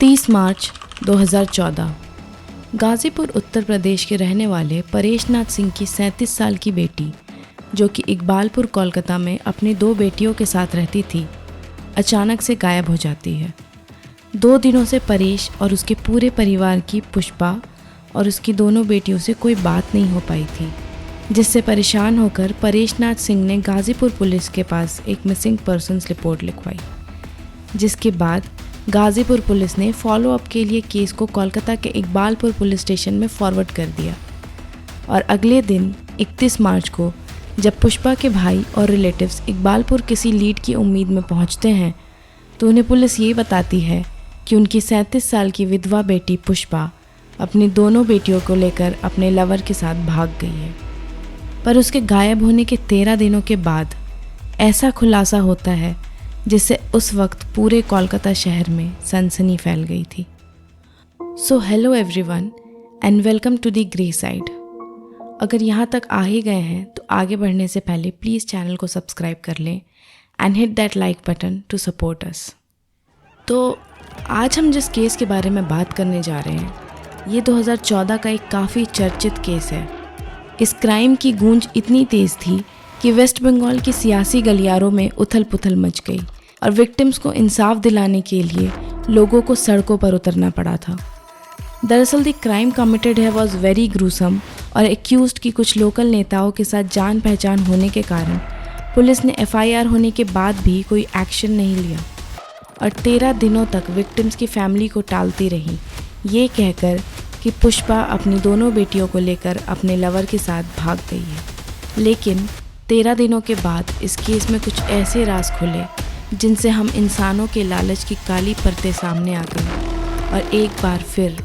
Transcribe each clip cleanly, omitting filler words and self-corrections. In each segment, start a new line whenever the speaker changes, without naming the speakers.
30 मार्च 2014 गाज़ीपुर उत्तर प्रदेश के रहने वाले परेश नाथ सिंह की 37 साल की बेटी, जो कि इकबालपुर कोलकाता में अपनी 2 बेटियों के साथ रहती थी, अचानक से गायब हो जाती है। 2 दिनों से परेश और उसके पूरे परिवार की पुष्पा और उसकी दोनों बेटियों से कोई बात नहीं हो पाई थी, जिससे परेशान होकर परेश नाथ सिंह ने गाज़ीपुर पुलिस के पास एक मिसिंग पर्सन्स रिपोर्ट लिखवाई, जिसके बाद गाज़ीपुर पुलिस ने फॉलोअप के लिए केस को कोलकाता के इकबालपुर पुलिस स्टेशन में फॉरवर्ड कर दिया। और अगले दिन 31 मार्च को जब पुष्पा के भाई और रिलेटिव्स इकबालपुर किसी लीड की उम्मीद में पहुंचते हैं, तो उन्हें पुलिस ये बताती है कि उनकी 37 साल की विधवा बेटी पुष्पा अपनी दोनों बेटियों को लेकर अपने लवर के साथ भाग गई है। पर उसके गायब होने के 13 दिनों के बाद ऐसा खुलासा होता है जिससे उस वक्त पूरे कोलकाता शहर में सनसनी फैल गई थी। So hello everyone and welcome to the grey side. अगर यहाँ तक आ ही गए हैं तो आगे बढ़ने से पहले प्लीज़ चैनल को सब्सक्राइब कर लें and hit that like button to support us. तो आज हम जिस केस के बारे में बात करने जा रहे हैं, ये 2014 का एक काफ़ी चर्चित केस है। इस क्राइम की गूंज इतनी तेज़ थी कि वेस्ट बंगाल की सियासी गलियारों में उथल पुथल मच गई और विक्टिम्स को इंसाफ दिलाने के लिए लोगों को सड़कों पर उतरना पड़ा था। दरअसल द क्राइम कमिटेड है वॉज वेरी ग्रूसम और एक्यूज्ड की कुछ लोकल नेताओं के साथ जान पहचान होने के कारण पुलिस ने FIR होने के बाद भी कोई एक्शन नहीं लिया और 13 दिनों तक विक्टिम्स की फैमिली को टालती रही, ये कहकर कि पुष्पा अपनी दोनों बेटियों को लेकर अपने लवर के साथ भाग गई है। लेकिन 13 दिनों के बाद इस केस में कुछ ऐसे राज खुले जिनसे हम इंसानों के लालच की काली परतें सामने आ गई और एक बार फिर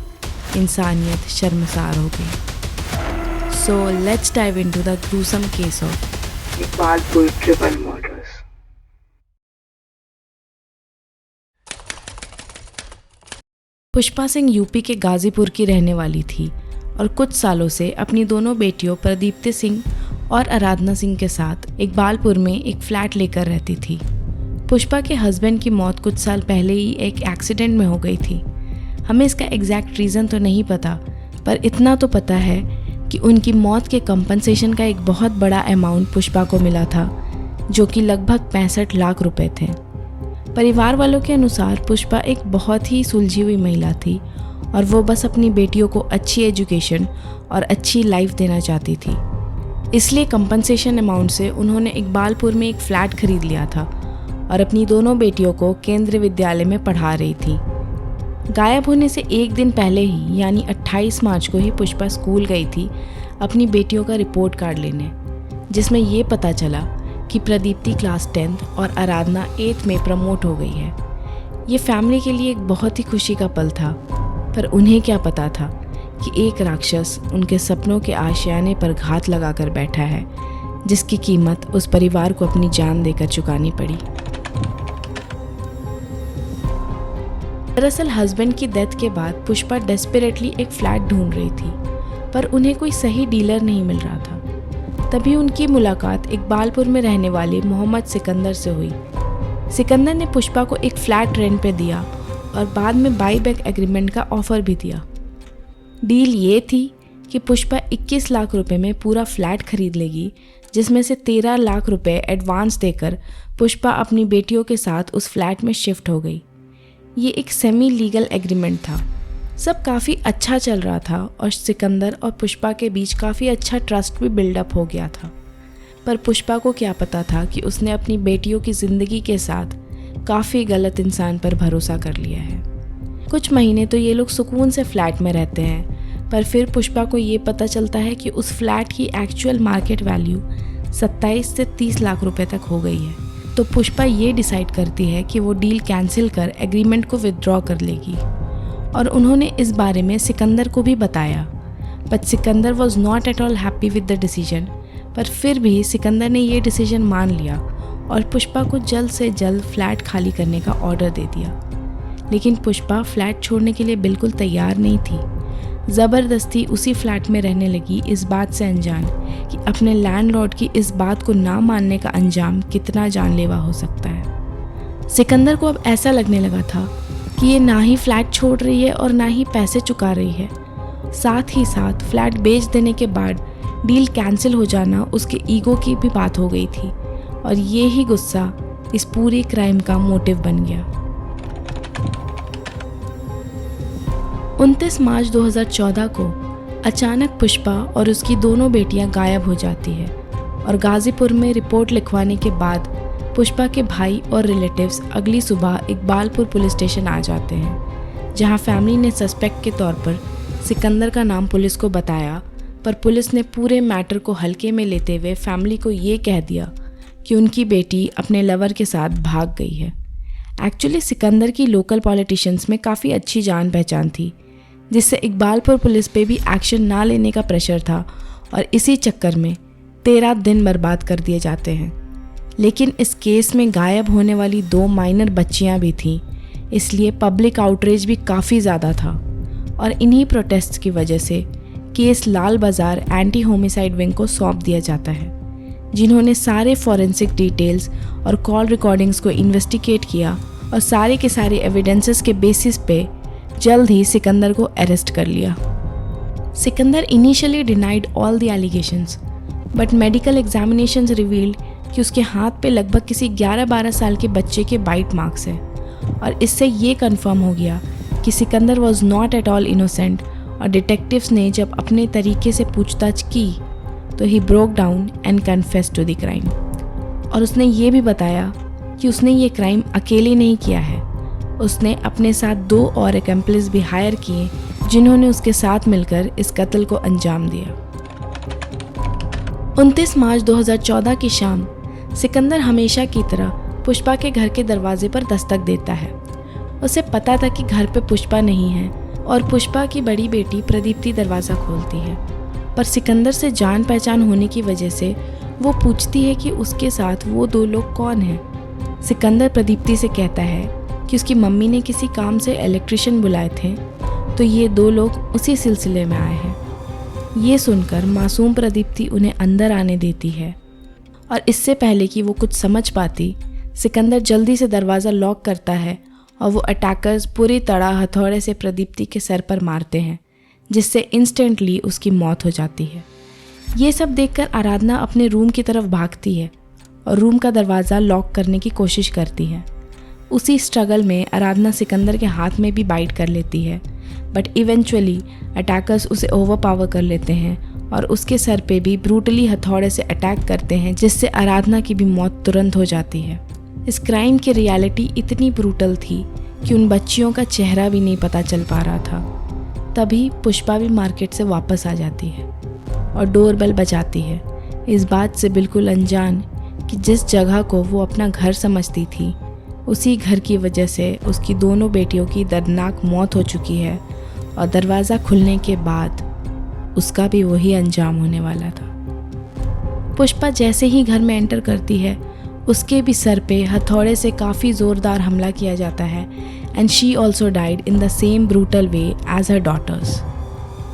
इंसानियत शर्मसार हो गई। So let's dive into the gruesome case of
Iqbalpur triple murders.
Pushpa Singh UP के गाज़ीपुर की रहने वाली थी और कुछ सालों से अपनी दोनों बेटियों प्रदीप्ति सिंह और आराधना सिंह के साथ इकबालपुर में एक फ्लैट लेकर रहती थी। पुष्पा के हस्बैंड की मौत कुछ साल पहले ही एक एक्सीडेंट में हो गई थी। हमें इसका एग्जैक्ट रीज़न तो नहीं पता, पर इतना तो पता है कि उनकी मौत के कंपनसेशन का एक बहुत बड़ा अमाउंट पुष्पा को मिला था, जो कि लगभग 65 लाख रुपए थे। परिवार वालों के अनुसार पुष्पा एक बहुत ही सुलझी हुई महिला थी और वो बस अपनी बेटियों को अच्छी एजुकेशन और अच्छी लाइफ देना चाहती थी। इसलिए कंपनसेशन अमाउंट से उन्होंने इकबालपुर में एक फ्लैट खरीद लिया था और अपनी दोनों बेटियों को केंद्रीय विद्यालय में पढ़ा रही थी। गायब होने से एक दिन पहले ही यानी 28 मार्च को ही पुष्पा स्कूल गई थी अपनी बेटियों का रिपोर्ट कार्ड लेने, जिसमें ये पता चला कि प्रदीप्ति क्लास 10th और आराधना 8th में प्रमोट हो गई है। ये फैमिली के लिए एक बहुत ही खुशी का पल था, पर उन्हें क्या पता था कि एक राक्षस उनके सपनों के आशियाने पर घात लगाकर बैठा है, जिसकी कीमत उस परिवार को अपनी जान देकर चुकानी पड़ी। दरअसल हस्बैंड की डेथ के बाद पुष्पा डेस्परेटली एक फ्लैट ढूंढ रही थी, पर उन्हें कोई सही डीलर नहीं मिल रहा था। तभी उनकी मुलाकात इकबालपुर में रहने वाले मोहम्मद सिकंदर से हुई। सिकंदर ने पुष्पा को एक फ्लैट रेंट पे दिया और बाद में बाई बैक एग्रीमेंट का ऑफर भी दिया। डील ये थी कि पुष्पा 21 लाख रुपए में पूरा फ्लैट खरीद लेगी, जिसमें से 13 लाख रुपए एडवांस देकर पुष्पा अपनी बेटियों के साथ उस फ्लैट में शिफ्ट हो गई। ये एक सेमी लीगल एग्रीमेंट था। सब काफ़ी अच्छा चल रहा था और सिकंदर और पुष्पा के बीच काफ़ी अच्छा ट्रस्ट भी बिल्डअप हो गया था। पर पुष्पा को क्या पता था कि उसने अपनी बेटियों की ज़िंदगी के साथ काफ़ी गलत इंसान पर भरोसा कर लिया है। कुछ महीने तो ये लोग सुकून से फ्लैट में रहते हैं, पर फिर पुष्पा को ये पता चलता है कि उस फ्लैट की एक्चुअल मार्केट वैल्यू 27 से 30 लाख रुपए तक हो गई है। तो पुष्पा ये डिसाइड करती है कि वो डील कैंसिल कर एग्रीमेंट को विदड्रॉ कर लेगी और उन्होंने इस बारे में सिकंदर को भी बताया, but Sikandar was not at all happy with the decision. पर फिर भी सिकंदर ने ये डिसीजन मान लिया और पुष्पा को जल्द से जल्द फ्लैट खाली करने का ऑर्डर दे दिया। लेकिन पुष्पा फ्लैट छोड़ने के लिए बिल्कुल तैयार नहीं थी। ज़बरदस्ती उसी फ्लैट में रहने लगी, इस बात से अनजान कि अपने लैंडलॉर्ड की इस बात को ना मानने का अंजाम कितना जानलेवा हो सकता है। सिकंदर को अब ऐसा लगने लगा था कि ये ना ही फ्लैट छोड़ रही है और ना ही पैसे चुका रही है। साथ ही साथ फ्लैट बेच देने के बाद डील कैंसिल हो जाना उसके ईगो की भी बात हो गई थी और ये ही गुस्सा इस पूरी क्राइम का मोटिव बन गया। 29 मार्च 2014 को अचानक पुष्पा और उसकी दोनों बेटियां गायब हो जाती है और गाजीपुर में रिपोर्ट लिखवाने के बाद पुष्पा के भाई और रिलेटिव्स अगली सुबह इकबालपुर पुलिस स्टेशन आ जाते हैं, जहां फैमिली ने सस्पेक्ट के तौर पर सिकंदर का नाम पुलिस को बताया, पर पुलिस ने पूरे मैटर को हल्के में लेते हुए फैमिली को ये कह दिया कि उनकी बेटी अपने लवर के साथ भाग गई है। एक्चुअली सिकंदर की लोकल पॉलिटिशियंस में काफ़ी अच्छी जान पहचान थी, जिससे इकबालपुर पुलिस पे भी एक्शन ना लेने का प्रेशर था और इसी चक्कर में 13 दिन बर्बाद कर दिए जाते हैं। लेकिन इस केस में गायब होने वाली 2 माइनर बच्चियां भी थीं, इसलिए पब्लिक आउटरीच भी काफ़ी ज़्यादा था और इन्हीं प्रोटेस्ट्स की वजह से केस लाल बाज़ार एंटी होमिसाइड विंग को सौंप दिया जाता है, जिन्होंने सारे फॉरेंसिक डिटेल्स और कॉल रिकॉर्डिंग्स को इन्वेस्टिगेट किया और सारे के सारे एविडेंसेस के बेसिस पे जल्द ही सिकंदर को अरेस्ट कर लिया। Sikandar initially denied all the allegations, but medical examinations revealed कि उसके हाथ पे लगभग किसी 11-12 साल के बच्चे के बाइट मार्क्स हैं और इससे ये कंफर्म हो गया कि Sikandar was not at all innocent. और डिटेक्टिव्स ने जब अपने तरीके से पूछताछ की तो ही broke down and confess to the crime. और उसने ये भी बताया कि उसने ये क्राइम अकेले नहीं किया है, उसने अपने साथ 2 और एक्म्प्लिस भी हायर किए जिन्होंने उसके साथ मिलकर इस कत्ल को अंजाम दिया। 29 मार्च 2014 की शाम सिकंदर हमेशा की तरह पुष्पा के घर के दरवाजे पर दस्तक देता है। उसे पता था कि घर पे पुष्पा नहीं है और पुष्पा की बड़ी बेटी प्रदीप्ति दरवाज़ा खोलती है, पर सिकंदर से जान पहचान होने की वजह से वो पूछती है कि उसके साथ वो 2 लोग कौन हैं। सिकंदर प्रदीप्ति से कहता है कि उसकी मम्मी ने किसी काम से इलेक्ट्रिशियन बुलाए थे, तो ये 2 लोग उसी सिलसिले में आए हैं। ये सुनकर मासूम प्रदीप्ति उन्हें अंदर आने देती है और इससे पहले कि वो कुछ समझ पाती, सिकंदर जल्दी से दरवाज़ा लॉक करता है और वो अटैकर्स पूरी तरह हथौड़े से प्रदीप्ति के सर पर मारते हैं, जिससे इंस्टेंटली उसकी मौत हो जाती है। ये सब देखकर आराधना अपने रूम की तरफ भागती है और रूम का दरवाज़ा लॉक करने की कोशिश करती है। उसी स्ट्रगल में आराधना सिकंदर के हाथ में भी बाइट कर लेती है, बट इवेंचुअली अटैकर्स उसे ओवरपावर कर लेते हैं और उसके सर पे भी ब्रूटली हथौड़े से अटैक करते हैं, जिससे आराधना की भी मौत तुरंत हो जाती है। इस क्राइम की रियलिटी इतनी ब्रूटल थी कि उन बच्चियों का चेहरा भी नहीं पता चल पा रहा था। तभी पुष्पा भी मार्केट से वापस आ जाती है और डोरबेल बजाती है, इस बात से बिल्कुल अनजान कि जिस जगह को वो अपना घर समझती थी, उसी घर की वजह से उसकी दोनों बेटियों की दर्दनाक मौत हो चुकी है और दरवाज़ा खुलने के बाद उसका भी वही अंजाम होने वाला था। पुष्पा जैसे ही घर में एंटर करती है, उसके भी सर पे हथौड़े से काफ़ी ज़ोरदार हमला किया जाता है and she also died in the same brutal way as her daughters.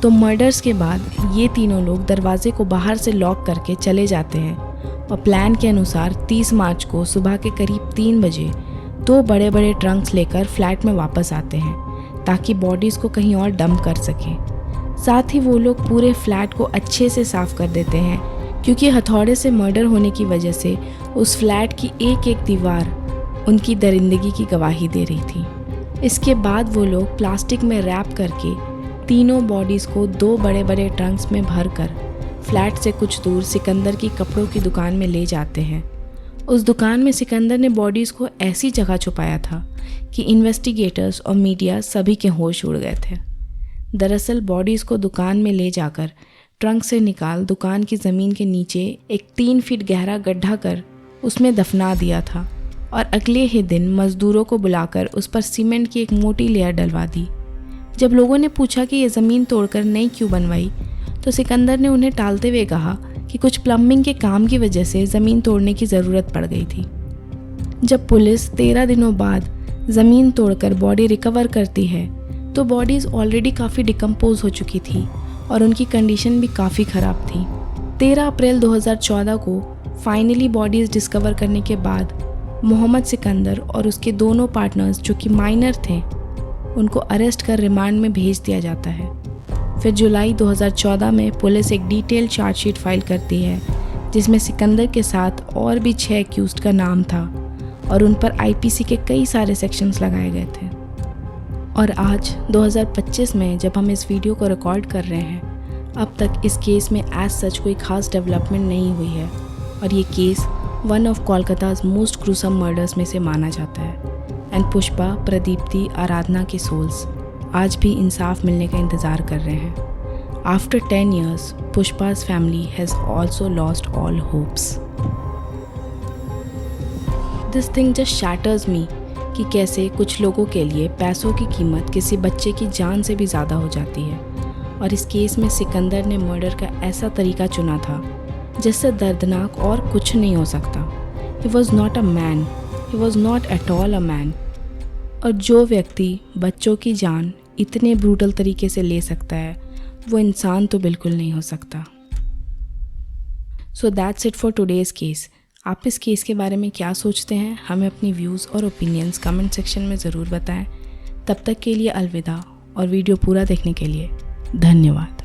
तो मर्डर्स के बाद ये तीनों लोग दरवाजे को बाहर से लॉक करके चले जाते हैं और प्लान के अनुसार 30 मार्च को सुबह के करीब 3 बजे 2 बड़े बड़े ट्रंक्स लेकर फ्लैट में वापस आते हैं ताकि बॉडीज़ को कहीं और डंप कर सकें। साथ ही वो लोग पूरे फ्लैट को अच्छे से साफ़ कर देते हैं, क्योंकि हथौड़े से मर्डर होने की वजह से उस फ्लैट की एक एक दीवार उनकी दरिंदगी की गवाही दे रही थी। इसके बाद वो लोग प्लास्टिक में रैप करके तीनों बॉडीज़ को 2 बड़े बड़े ट्रंक्स में भरकर फ्लैट से कुछ दूर सिकंदर की कपड़ों की दुकान में ले जाते हैं। उस दुकान में सिकंदर ने बॉडीज़ को ऐसी जगह छुपाया था कि इन्वेस्टिगेटर्स और मीडिया सभी के होश उड़ गए थे। दरअसल बॉडीज़ को दुकान में ले जाकर ट्रंक से निकाल दुकान की ज़मीन के नीचे एक 3 फीट गहरा गड्ढा कर उसमें दफना दिया था और अगले ही दिन मज़दूरों को बुलाकर उस पर सीमेंट की एक मोटी लेयर डलवा दी। जब लोगों ने पूछा कि ये ज़मीन तोड़कर नई क्यों बनवाई, तो सिकंदर ने उन्हें टालते हुए कहा कि कुछ प्लम्बिंग के काम की वजह से ज़मीन तोड़ने की ज़रूरत पड़ गई थी। जब पुलिस 13 दिनों बाद ज़मीन तोड़कर बॉडी रिकवर करती है तो बॉडीज़ ऑलरेडी काफ़ी डिकम्पोज हो चुकी थी और उनकी कंडीशन भी काफ़ी ख़राब थी। 13 अप्रैल 2014 को फाइनली बॉडीज़ डिस्कवर करने के बाद मोहम्मद सिकंदर और उसके दोनों पार्टनर्स जो कि माइनर थे उनको अरेस्ट कर रिमांड में भेज दिया जाता है। फिर जुलाई 2014 में पुलिस एक डिटेल चार्जशीट फाइल करती है जिसमें सिकंदर के साथ और भी 6 एक्यूज्ड का नाम था और उन पर आईपीसी के कई सारे सेक्शंस लगाए गए थे। और आज 2025 में जब हम इस वीडियो को रिकॉर्ड कर रहे हैं, अब तक इस केस में एज सच कोई खास डेवलपमेंट नहीं हुई है और ये case one of Kolkata's most gruesome murders में से माना जाता है। एंड पुष्पा, प्रदीप्ति, आराधना के सोल्स आज भी इंसाफ मिलने का इंतज़ार कर रहे हैं। After 10 years, पुष्पा's family has also lost all hopes. This thing just shatters me कि कैसे कुछ लोगों के लिए पैसों की कीमत किसी बच्चे की जान से भी ज़्यादा हो जाती है। और इस केस में सिकंदर ने मर्डर का ऐसा तरीका चुना था जिससे दर्दनाक और कुछ नहीं हो सकता। He was not a man. He was not at all a man. और जो व्यक्ति बच्चों की जान इतने ब्रूटल तरीके से ले सकता है वो इंसान तो बिल्कुल नहीं हो सकता। So that's it for today's case. आप इस केस के बारे में क्या सोचते हैं, हमें अपनी व्यूज़ और ओपिनियंस कमेंट सेक्शन में ज़रूर बताएं। तब तक के लिए अलविदा और वीडियो पूरा देखने के लिए धन्यवाद।